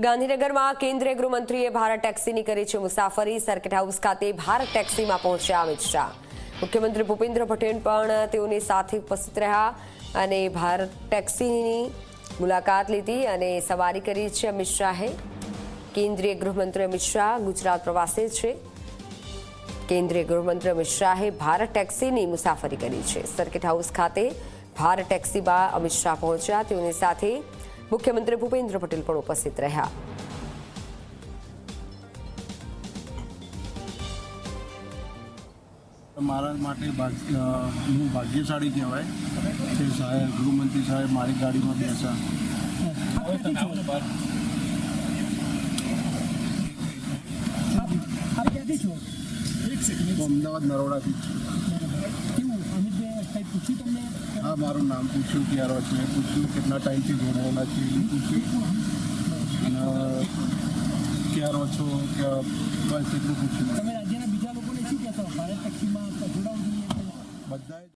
ગાંધીનગરમાં કેન્દ્રીય ગૃહમંત્રીએ ભારત ટેક્સીની કરી છે મુસાફરી। સર્કિટ હાઉસ ખાતે ભારત ટેક્સીમાં પહોંચ્યા અમિત શાહ। મુખ્યમંત્રી ભૂપેન્દ્ર પટેલ પણ તેઓની સાથે ઉપસ્થિત રહ્યા અને ભારત ટેક્સીની મુલાકાત લીધી અને સવારી કરી છે અમિત શાહે। કેન્દ્રીય ગૃહમંત્રી અમિત શાહ ગુજરાત પ્રવાસે છે। કેન્દ્રીય ગૃહમંત્રી અમિત શાહે ભારત ટેક્સીની મુસાફરી કરી છે। સર્કિટ હાઉસ ખાતે ભારત ટેક્સીમાં અમિત શાહ પહોંચ્યા, તેઓની સાથે મુખ્યમંત્રી ભૂપેન્દ્ર પટેલ પણ ઉપસ્થિત રહ્યા। મારા માટે હું ભાગ્યશાળી કહેવાય કે સાહેબ ગૃહમંત્રી સાહેબ મારી ગાડીમાં બેસા। અમદાવાદ નરોડાથી। हाँ मारू नाम पूछू क्यारो छे, पूछू कितना टाइम थी जोड़ेला छे, पूछू क्यारो छो क्या बस एटलू पूछू।